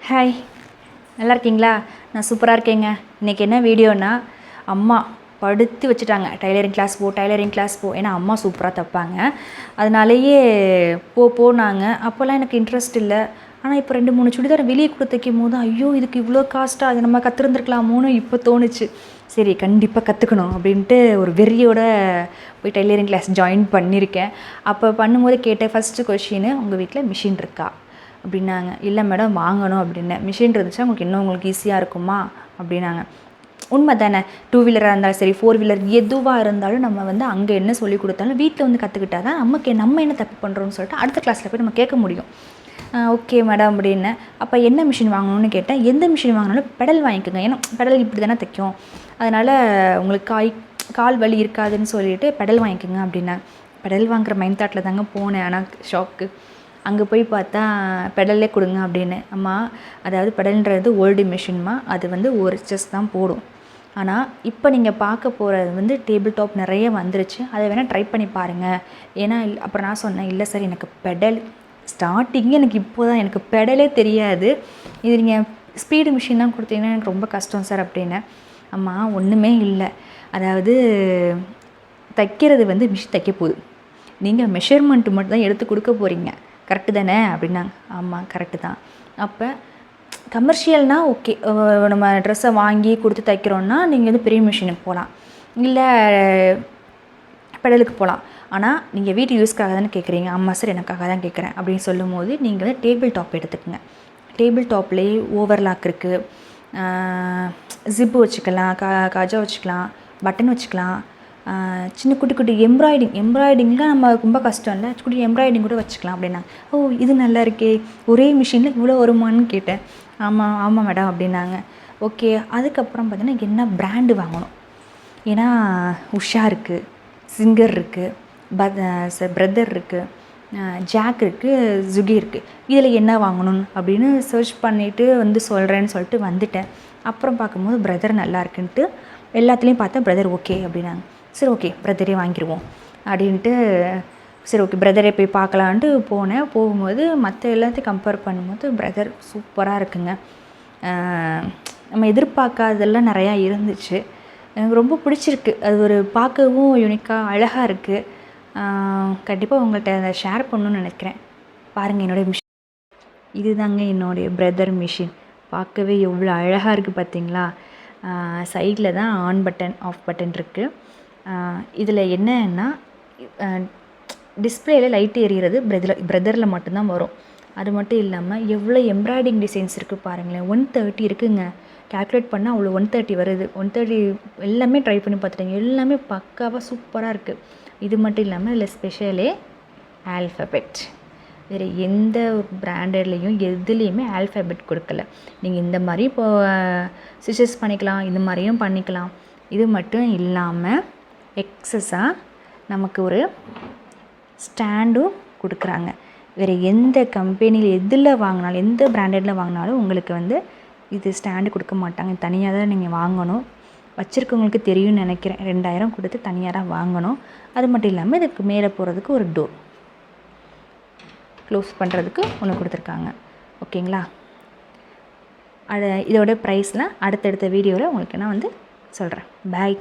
Hi, நல்லா இருக்கீங்களா? நான் சூப்பராக இருக்கேங்க. இன்றைக்கி என்ன வீடியோனா, அம்மா படுத்து வச்சுட்டாங்க. டைலரிங் கிளாஸ் போ. ஏன்னா அம்மா சூப்பராக தைப்பாங்க. அதனாலேயே போனாங்க. அப்போல்லாம் எனக்கு இன்ட்ரெஸ்ட் இல்லை. ஆனால் இப்போ 2-3 சுடிதார் வெளியே கூட தைக்கும் போது, ஐயோ இதுக்கு இவ்வளோ காஸ்ட்டாக, அதை நம்ம கற்றுருந்துருக்கலாமோன்னு இப்போ தோணுச்சு. சரி கண்டிப்பாக கற்றுக்கணும் அப்படின்ட்டு ஒரு வெறியோட போய் டைலரிங் கிளாஸ் ஜாயின் பண்ணியிருக்கேன். அப்போ பண்ணும்போது கேட்ட ஃபஸ்ட்டு கொஷின், உங்கள் வீட்டில் மிஷின் இருக்கா அப்படின்னாங்க. இல்லை மேடம் வாங்கணும் அப்படின்னேன். மிஷின் இருந்துச்சா உங்களுக்கு ஈஸியாக இருக்குமா அப்படின்னாங்க. உண்மை தானே. 2 வீலராக இருந்தாலும் சரி, 4 வீலர் எதுவாக இருந்தாலும் நம்ம வந்து அங்கே என்ன சொல்லி கொடுத்தாலும் வீட்டில் வந்து கற்றுக்கிட்டா தான் நம்ம என்ன தப்பு பண்ணுறோம்னு சொல்லிட்டு அடுத்த கிளாஸில் போய் நம்ம கேட்க முடியும். ஓகே மேடம் அப்படின்னேன். அப்போ என்ன மிஷின் வாங்கணும்னு கேட்டேன். எந்த மிஷின் வாங்கினாலும் பெடல் வாங்கிக்கோங்க, ஏன்னா பெடல் இப்படி தானே தைக்கும், அதனால் உங்களுக்கு கால் வலி இருக்காதுன்னு சொல்லிட்டு பெடல் வாங்கிக்கோங்க அப்படின்னாங்க. பெடல் வாங்குகிற மைண்ட் தாட்டில் தாங்க போனேன். ஆனால் ஷாக்கு. அங்கே போய் பார்த்தா பெடல்லே கொடுங்க அப்படின்னு. அம்மா அதாவது பெடல்ன்றது ஓல்டு மிஷின்மா, அது வந்து ஒரு செஸ் தான் போடும். ஆனால் இப்போ நீங்கள் பார்க்க போகிறது வந்து டேபிள் டாப் நிறைய வந்துருச்சு, அதை வேணால் ட்ரை பண்ணி பாருங்கள். ஏன்னா அப்புறம் நான் சொன்னேன், இல்லை சார் எனக்கு பெடல் ஸ்டார்டிங்கே எனக்கு இப்போ தான் எனக்கு பெடலே தெரியாது, இது நீங்கள் ஸ்பீடு மிஷின் தான் கொடுத்தீங்கன்னா எனக்கு ரொம்ப கஷ்டம் சார் அப்படின்னேன். அம்மா ஒன்றுமே இல்லை, அதாவது தைக்கிறது வந்து மிஷின் தைக்க போகுது, நீங்கள் மெஷர்மெண்ட்டு மட்டும் தான் எடுத்து கொடுக்க போகிறீங்க, கரெக்டு தானே அப்படின்னாங்க. ஆமாம் கரெக்டு தான். அப்போ கமர்ஷியல்னால் ஓகே, நம்ம ட்ரெஸ்ஸை வாங்கி கொடுத்து தைக்கிறோன்னா நீங்கள் வந்து பெரிய மிஷினுக்கு போகலாம், இல்லை பெடலுக்கு போகலாம். ஆனால் நீங்கள் வீட்டு யூஸ்க்காக தானே கேட்குறீங்க. ஆமாம் சார் எனக்காக தான் கேட்குறேன் அப்படின்னு சொல்லும் போது நீங்கள் வந்து டேபிள் டாப் எடுத்துக்கோங்க. டேபிள் டாப்லேயே ஓவர்லாக் இருக்குது, ஜிப்பு வச்சுக்கலாம், காஜா வச்சுக்கலாம், பட்டன் வச்சுக்கலாம், சின்ன குட்டி எம்ப்ராய்டிங்லாம் நம்ம ரொம்ப கஷ்டம் இல்லை, குட்டி எம்ப்ராய்டிங் கூட வச்சுக்கலாம் அப்படின்னா. ஓ இது நல்லா இருக்கே, ஒரே மிஷினில் இவ்வளோ வருமானு கேட்டேன். ஆமாம் மேடம் அப்படின்னாங்க. ஓகே. அதுக்கப்புறம் பார்த்தீங்கன்னா என்ன பிராண்டு வாங்கணும், ஏன்னா உஷா இருக்குது, சிங்கர் இருக்குது, பிரதர் இருக்குது, ஜாக் இருக்குது, ஜுகி இருக்குது, இதில் என்ன வாங்கணும் அப்படின்னு சர்ச் பண்ணிவிட்டு வந்து சொல்கிறேன்னு சொல்லிட்டு வந்துட்டேன். அப்புறம் பார்க்கும்போது பிரதர் நல்லா இருக்குன்ட்டு எல்லாத்துலேயும் பார்த்தா பிரதர் ஓகே அப்படின்னாங்க. சரி ஓகே பிரதரே வாங்கிடுவோம் அப்படின்ட்டு, சரி ஓகே பிரதரே போய் பார்க்கலான்ட்டு போனேன். போகும்போது மற்ற எல்லாத்தையும் கம்பேர் பண்ணும்போது பிரதர் சூப்பராக இருக்குங்க. நம்ம எதிர்பார்க்காததெல்லாம் நிறையா இருந்துச்சு, எனக்கு ரொம்ப பிடிச்சிருக்கு. அது ஒரு பார்க்கவும் யூனிக்காக அழகாக இருக்குது. கண்டிப்பாக உங்கள்கிட்ட அதை ஷேர் பண்ணணுன்னு நினைக்கிறேன். பாருங்கள் என்னுடைய மிஷின் இதுதாங்க, என்னுடைய பிரதர் மிஷின். பார்க்கவே எவ்வளோ அழகாக இருக்குது பார்த்தீங்களா. சைடில் தான் ஆன் பட்டன் ஆஃப் பட்டன் இருக்குது. இதில் என்னன்னா டிஸ்பிளேயில் லைட்டு எரிகிறது பிரதரில் மட்டும்தான் வரும். அது மட்டும் இல்லாமல் எவ்வளோ எம்ப்ராய்டிங் டிசைன்ஸ் இருக்குது பாருங்களேன். 130 இருக்குதுங்க. கேல்குலேட் பண்ணால் அவ்வளோ 130 வருது. 130 எல்லாமே ட்ரை பண்ணி பார்த்துட்டேங்க, எல்லாமே பக்காவாக சூப்பராக இருக்குது. இது மட்டும் இல்லாமல் இதில் ஸ்பெஷலே ஆல்ஃபபெட், வேறு எந்த பிராண்டட்லேயும் எதுலேயுமே ஆல்ஃபபெட் கொடுக்கல. நீங்கள் இந்த மாதிரி இப்போ ஸ்டிச்சஸ் பண்ணிக்கலாம், இந்த மாதிரியும் பண்ணிக்கலாம். இது மட்டும் இல்லாமல் எக்ஸஸாக நமக்கு ஒரு ஸ்டாண்டும் கொடுக்குறாங்க. வேறு எந்த கம்பெனியில் எதில் வாங்கினாலும், எந்த பிராண்டடில் வாங்கினாலும் உங்களுக்கு வந்து இது ஸ்டாண்டு கொடுக்க மாட்டாங்க. தனியாக தான் நீங்கள் வாங்கணும். வச்சுருக்கவங்களுக்கு தெரியும்னு நினைக்கிறேன். 2000 கொடுத்து தனியாக தான் வாங்கணும். அது மட்டும் இல்லாமல் இதுக்கு மேலே போகிறதுக்கு ஒரு டோர் க்ளோஸ் பண்ணுறதுக்கு ஒன்று கொடுத்துருக்காங்க. ஓகேங்களா. இதோட ப்ரைஸ்லாம் அடுத்தடுத்த வீடியோவில் உங்களுக்கு நான் வந்து சொல்கிறேன். பாய்.